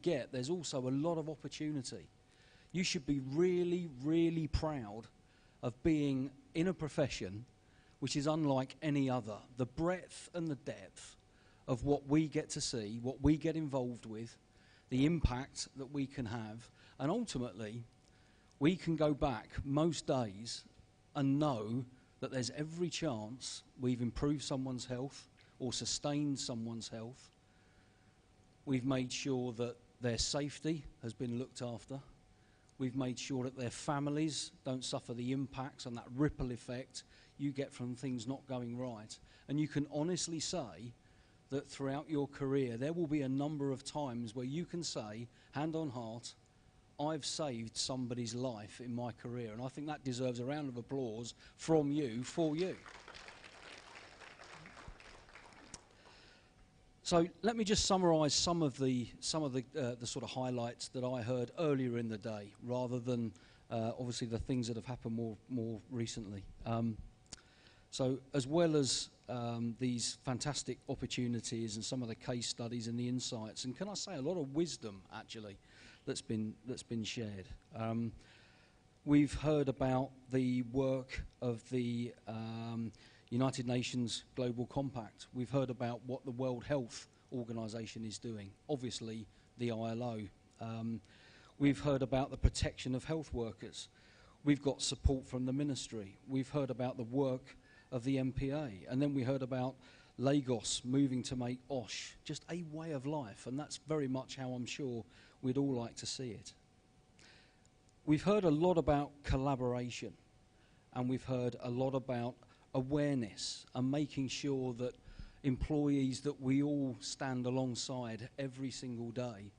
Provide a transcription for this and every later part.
forget there's also a lot of opportunity. You should be really, really proud of being in a profession which is unlike any other. The breadth and the depth of what we get to see, what we get involved with, the impact that we can have, and ultimately we can go back most days and know that there's every chance we've improved someone's health or sustained someone's health. We've made sure that their safety has been looked after. We've made sure that their families don't suffer the impacts and that ripple effect you get from things not going right. And you can honestly say that throughout your career there will be a number of times where you can say, hand on heart, I've saved somebody's life in my career. And I think that deserves a round of applause from you for you. So let me just summarise some of the sort of highlights that I heard earlier in the day, rather than obviously the things that have happened more recently. So as well as these fantastic opportunities and some of the case studies and the insights, and can I say a lot of wisdom actually that's been shared. We've heard about the work of the United Nations Global Compact. We've heard about what the World Health Organization is doing, obviously the ILO. We've heard about the protection of health workers. We've got support from the ministry. We've heard about the work of the MPA. And then we heard about Lagos moving to make IOSH just a way of life, and that's very much how I'm sure we'd all like to see it. We've heard a lot about collaboration, and we've heard a lot about awareness and making sure that employees that we all stand alongside every single day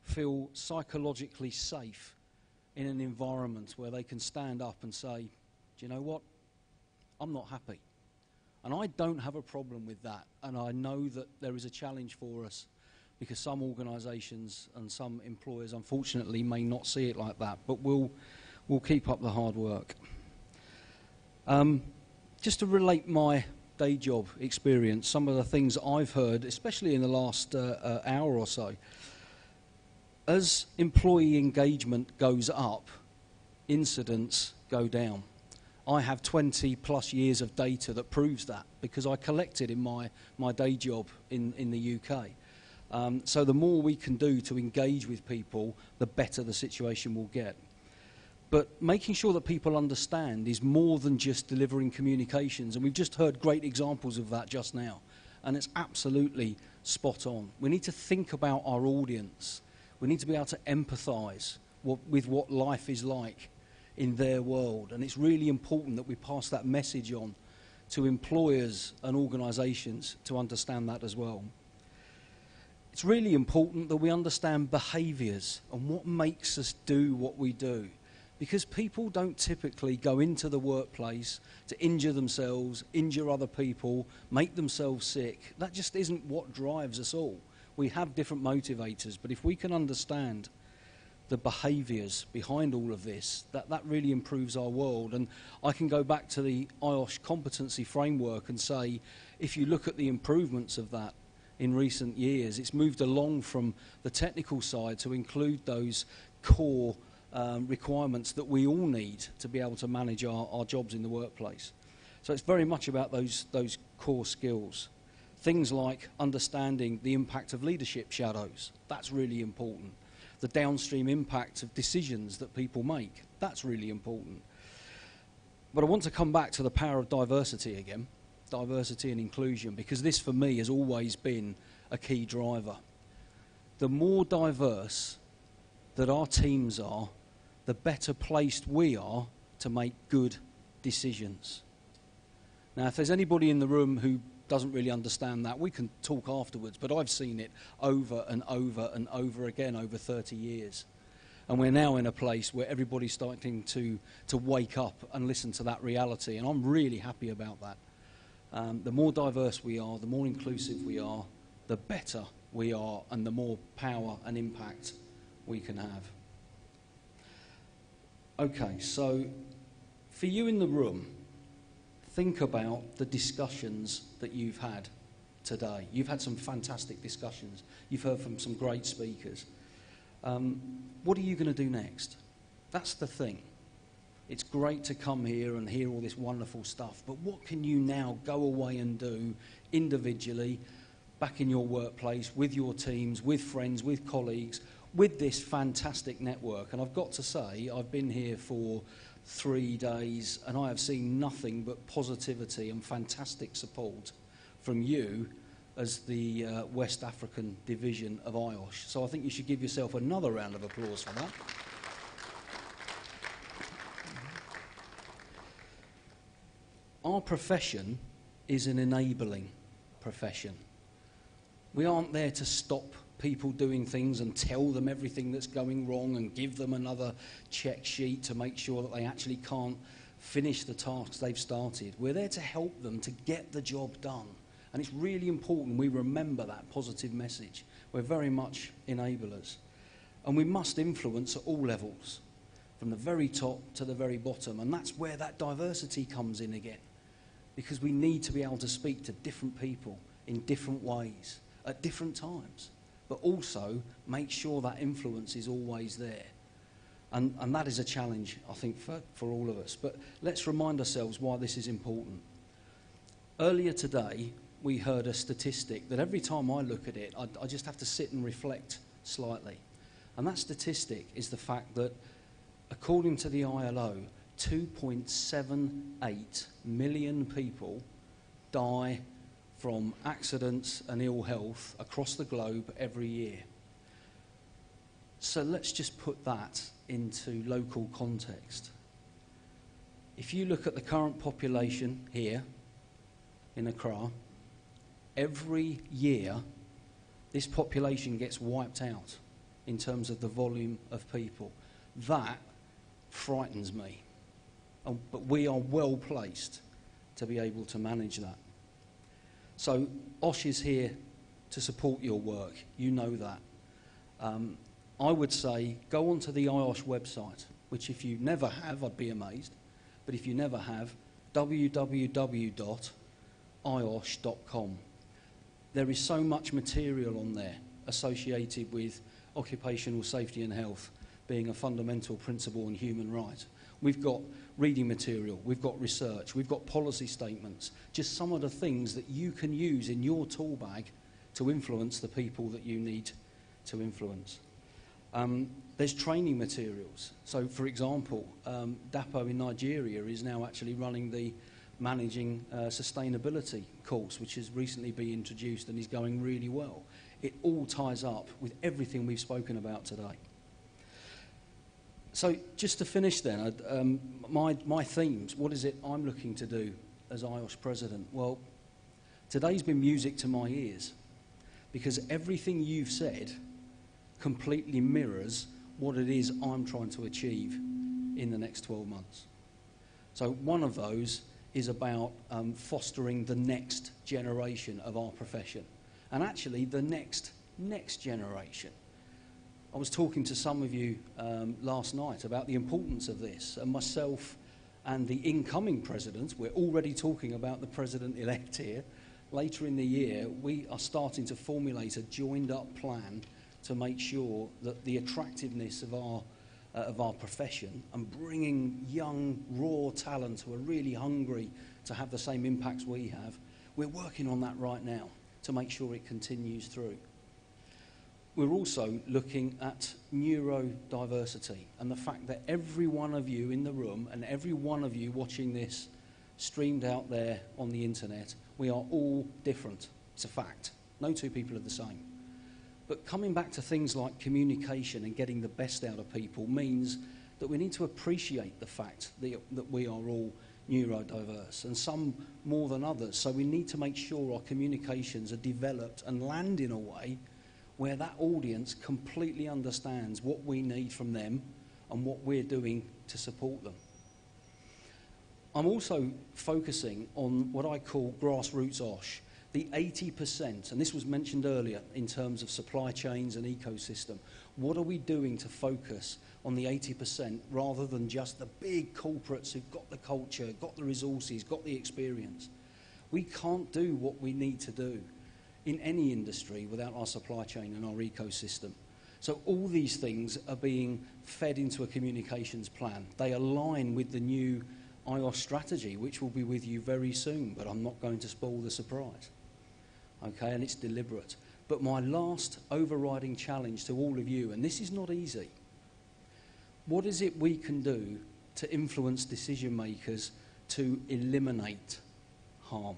feel psychologically safe in an environment where they can stand up and say, do you know what, I'm not happy. And I don't have a problem with that, and I know that there is a challenge for us because some organisations and some employers unfortunately may not see it like that, but we'll keep up the hard work. Just to relate my day job experience, some of the things I've heard, especially in the last hour or so, as employee engagement goes up, incidents go down. I have 20 plus years of data that proves that because I collect it in my day job in the UK. So the more we can do to engage with people, the better the situation will get. But making sure that people understand is more than just delivering communications, and we've just heard great examples of that just now, and it's absolutely spot on. We need to think about our audience. We need to be able to empathise with what life is like in their world, and it's really important that we pass that message on to employers and organisations to understand that as well. It's really important that we understand behaviours and what makes us do what we do, because people don't typically go into the workplace to injure themselves, injure other people, make themselves sick. That just isn't what drives us all. We have different motivators, but if we can understand the behaviours behind all of this, that really improves our world. And I can go back to the IOSH competency framework and say, if you look at the improvements of that in recent years, it's moved along from the technical side to include those core requirements that we all need to be able to manage our jobs in the workplace. So it's very much about those core skills. Things like understanding the impact of leadership shadows, that's really important. The downstream impact of decisions that people make, that's really important. But I want to come back to the power of diversity again, diversity and inclusion, because this for me has always been a key driver. The more diverse that our teams are, the better placed we are to make good decisions. Now, if there's anybody in the room who doesn't really understand that, we can talk afterwards, but I've seen it over and over and over again over 30 years. And we're now in a place where everybody's starting to wake up and listen to that reality, and I'm really happy about that. The more diverse we are, the more inclusive we are, the better we are, and the more power and impact we can have. Okay, so for you in the room, think about the discussions that you've had today. You've had some fantastic discussions. You've heard from some great speakers. What are you going to do next? That's the thing. It's great to come here and hear all this wonderful stuff, but what can you now go away and do individually, back in your workplace, with your teams, with friends, with colleagues, with this fantastic network? And I've got to say, I've been here for 3 days and I have seen nothing but positivity and fantastic support from you as the West African division of IOSH. So I think you should give yourself another round of applause for that. Our profession is an enabling profession. We aren't there to stop people doing things and tell them everything that's going wrong and give them another check sheet to make sure that they actually can't finish the tasks they've started. We're there to help them to get the job done. And it's really important we remember that positive message. We're very much enablers. And we must influence at all levels, from the very top to the very bottom. And that's where that diversity comes in again. Because we need to be able to speak to different people in different ways, at different times. But also make sure that influence is always there. And that is a challenge, I think, for all of us. But let's remind ourselves why this is important. Earlier today, we heard a statistic that every time I look at it, I just have to sit and reflect slightly. And that statistic is the fact that, according to the ILO, 2.78 million people die from accidents and ill health across the globe every year. So let's just put that into local context. If you look at the current population here in Accra, every year this population gets wiped out in terms of the volume of people. That frightens me. But we are well placed to be able to manage that. So IOSH is here to support your work. You know that. I would say go onto the IOSH website, which if you never have, I'd be amazed. But if you never have, www.iosh.com. There is so much material on there associated with occupational safety and health being a fundamental principle and human right. We've got reading material, we've got research, we've got policy statements, just some of the things that you can use in your tool bag to influence the people that you need to influence. There's training materials. So, for example, DAPO in Nigeria is now actually running the Managing Sustainability course, which has recently been introduced and is going really well. It all ties up with everything we've spoken about today. So just to finish then, my themes, what is it I'm looking to do as IOSH President? Well, today's been music to my ears, because everything you've said completely mirrors what it is I'm trying to achieve in the next 12 months. So one of those is about fostering the next generation of our profession, and actually the next generation. I was talking to some of you last night about the importance of this, and myself and the incoming president, we're already talking about the president-elect here. Later in the year, we are starting to formulate a joined-up plan to make sure that the attractiveness of our profession and bringing young, raw talent who are really hungry to have the same impacts we have, we're working on that right now to make sure it continues through. We're also looking at neurodiversity and the fact that every one of you in the room and every one of you watching this streamed out there on the internet, we are all different. It's a fact. No two people are the same. But coming back to things like communication and getting the best out of people means that we need to appreciate the fact that we are all neurodiverse, and some more than others. So we need to make sure our communications are developed and land in a way where that audience completely understands what we need from them and what we're doing to support them. I'm also focusing on what I call grassroots OSH, the 80%, and this was mentioned earlier in terms of supply chains and ecosystem. What are we doing to focus on the 80% rather than just the big corporates who've got the culture, got the resources, got the experience? We can't do what we need to do in any industry without our supply chain and our ecosystem. So all these things are being fed into a communications plan. They align with the new IOSH strategy, which will be with you very soon, but I'm not going to spoil the surprise. Okay, and it's deliberate. But my last overriding challenge to all of you, and this is not easy, what is it we can do to influence decision makers to eliminate harm?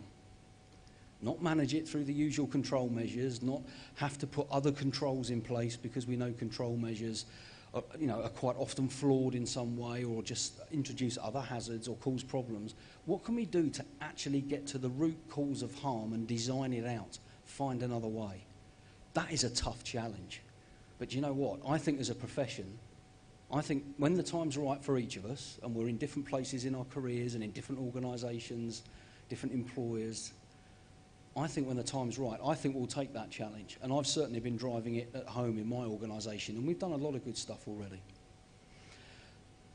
Not manage it through the usual control measures, not have to put other controls in place because we know control measures are, are quite often flawed in some way, or just introduce other hazards or cause problems. What can we do to actually get to the root cause of harm and design it out, find another way? That is a tough challenge. But you know what? I think as a profession, I think when the time's right for each of us, and we're in different places in our careers and in different organisations, different employers, I think when the time's right, I think we'll take that challenge. And I've certainly been driving it at home in my organisation, and we've done a lot of good stuff already.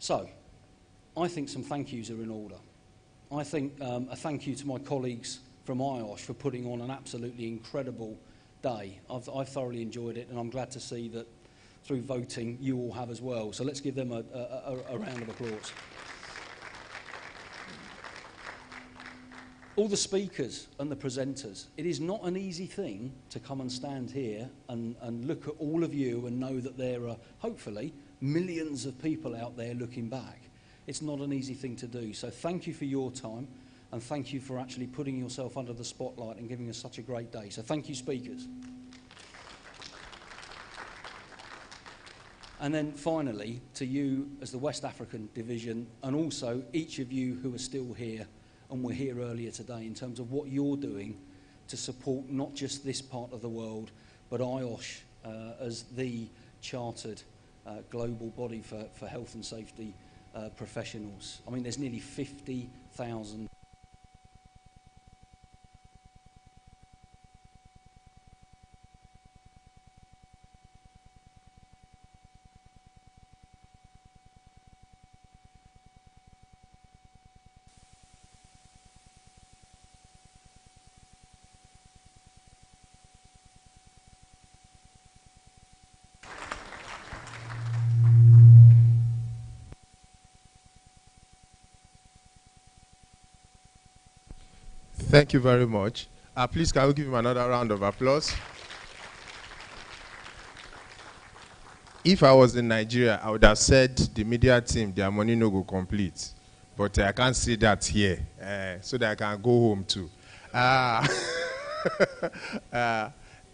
So, I think some thank yous are in order. I think a thank you to my colleagues from IOSH for putting on an absolutely incredible day. I've thoroughly enjoyed it, and I'm glad to see that through voting you all have as well. So let's give them a round of applause. All the speakers and the presenters, it is not an easy thing to come and stand here and look at all of you and know that there are, hopefully, millions of people out there looking back. It's not an easy thing to do. So thank you for your time, and thank you for actually putting yourself under the spotlight and giving us such a great day. So thank you, speakers. And then finally, to you as the West African division, and also each of you who are still here and were here earlier today, in terms of what you're doing to support not just this part of the world, but IOSH as the chartered global body for health and safety professionals. I mean, there's nearly 50,000. Thank you very much. Please, can we give him another round of applause? If I was in Nigeria, I would have said the media team, their money no go complete. But I can't say that here, so that I can go home too.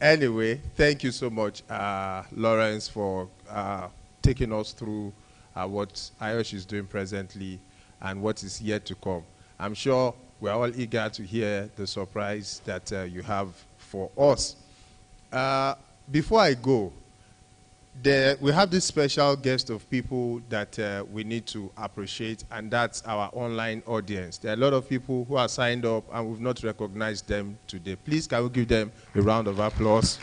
Anyway, thank you so much, Lawrence, for taking us through what IOSH is doing presently and what is yet to come. I'm sure we're all eager to hear the surprise that you have for us. Before I go, we have this special guest of people that we need to appreciate, and that's our online audience. There are a lot of people who are signed up and we've not recognized them today. Please, can we give them a round of applause?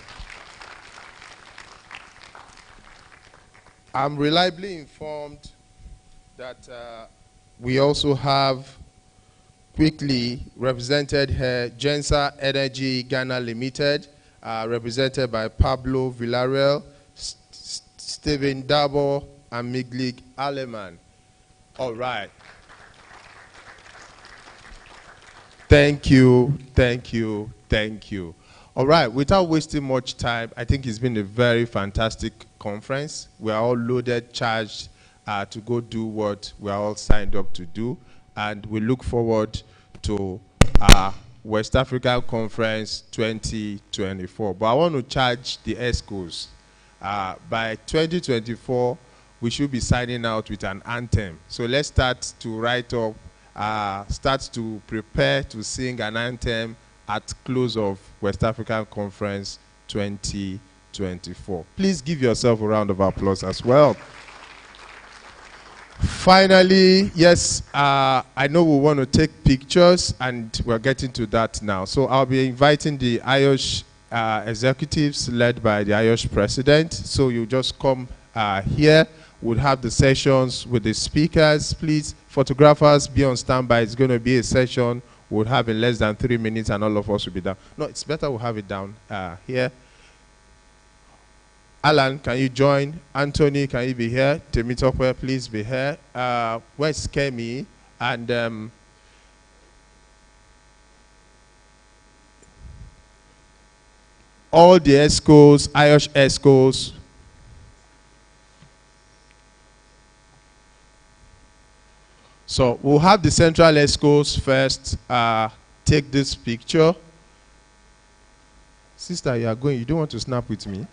I'm reliably informed that we also have quickly represented here Gensa Energy Ghana Limited, represented by Pablo Villarreal, Stephen Dabo, and Miglig Aleman. All right. Thank you, thank you, thank you. All right, without wasting much time, I think it's been a very fantastic conference. We are all loaded, charged to go do what we are all signed up to do. And we look forward to West Africa Conference 2024. But I want to charge the ESCOs. By 2024, we should be signing out with an anthem. So let's start to write up, start to prepare to sing an anthem at close of West African Conference 2024. Please give yourself a round of applause as well. Finally, yes, I know we want to take pictures, and we're getting to that now. So I'll be inviting the IOSH executives led by the IOSH president. So you just come here. We'll have the sessions with the speakers. Please, photographers, be on standby. It's going to be a session we'll have in less than 3 minutes, and all of us will be down. No, it's better we'll have it down here. Alan, can you join? Anthony, can you be here? Temitope, please be here. Where's Kemi? And all the ESCOs, IOSH ESCOs. So we'll have the central ESCOs first take this picture. Sister, you are going. You don't want to snap with me?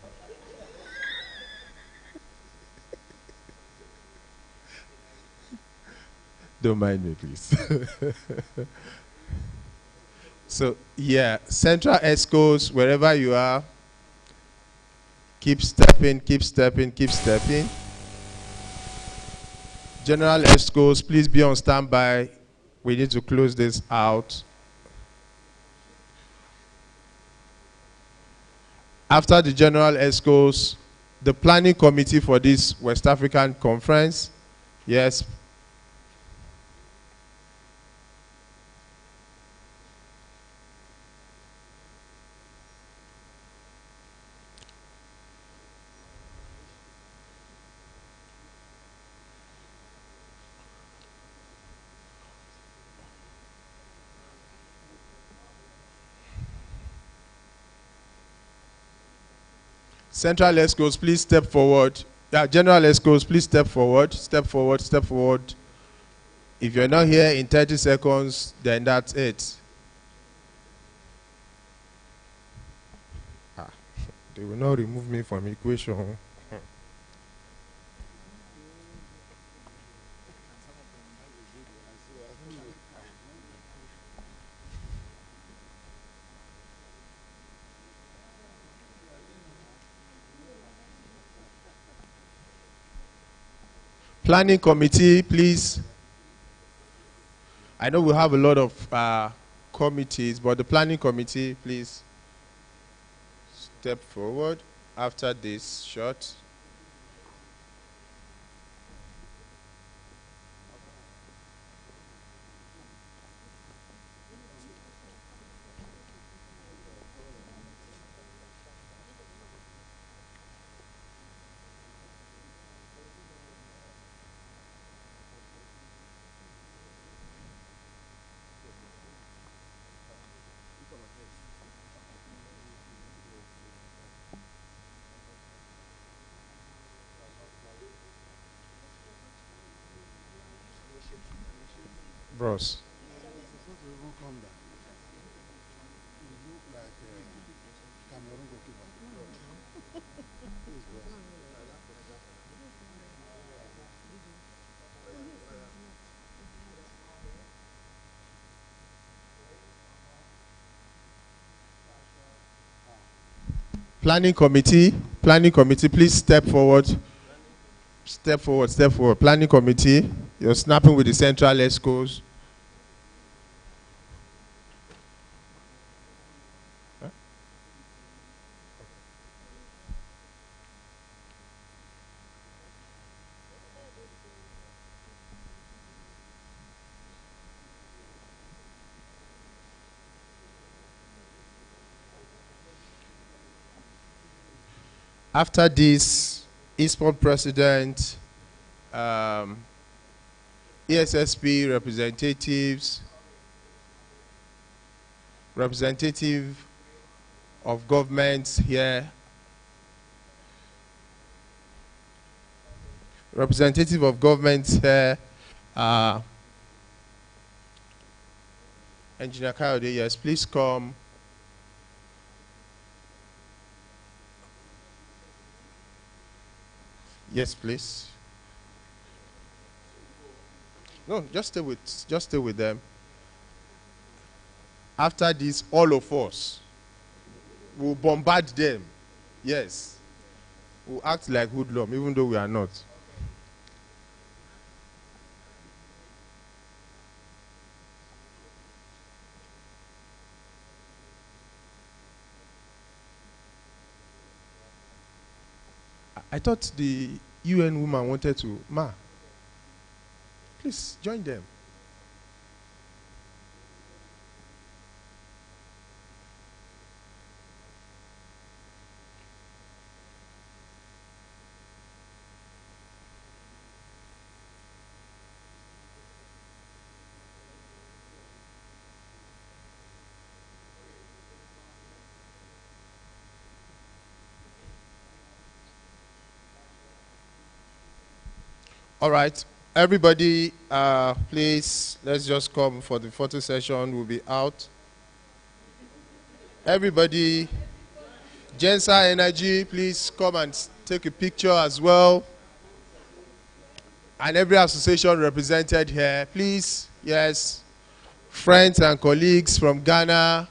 Don't mind me, please. So, yeah, central ESCOs, wherever you are, keep stepping, keep stepping, keep stepping. General ESCOs, please be on standby. We need to close this out. After the general ESCOs, the planning committee for this West African conference, yes. Central ESCOs, please step forward. General ESCOs, please step forward, step forward, step forward. If you're not here in 30 seconds, then that's it. They will not remove me from equation. Planning committee, please. I know we have a lot of committees, but the planning committee, please step forward after this shot. Bros. Planning committee, please step forward. Step forward, step forward. Planning committee, you're snapping with the central ESCOs. After this, ESPON president, ESSP representatives, representative of governments here, representative of governments here, Engineer Kayode, yes, please come. Yes, please. No, just stay with them. After this, all of us will bombard them. Yes. We'll act like hoodlum, even though we are not. I thought the UN woman wanted to. Please join them. All right. Everybody, please, let's just come for the photo session. We'll be out. Everybody, Gensa Energy, please come and take a picture as well. And every association represented here, please, yes. Friends and colleagues from Ghana.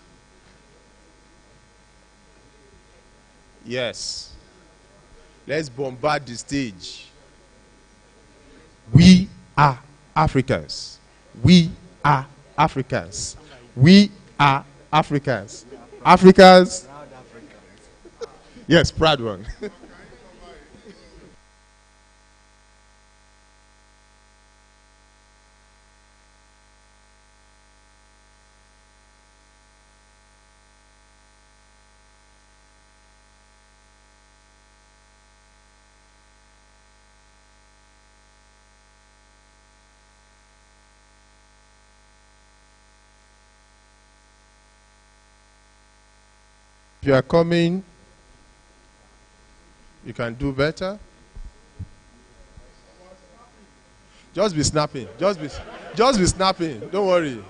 Yes. Let's bombard the stage. We are Africans. We are Africans. We are Africans. Africans. Proud Africans. Yes, proud one. If you are coming, you can do better. Just be snapping. Just be snapping. Don't worry.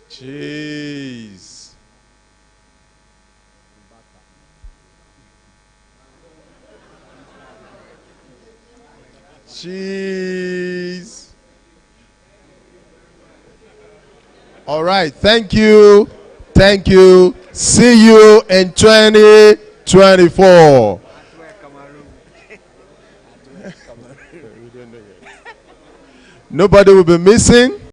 Jeez. Jeez. All right. Thank you. Thank you. See you in 2024. Nobody will be missing.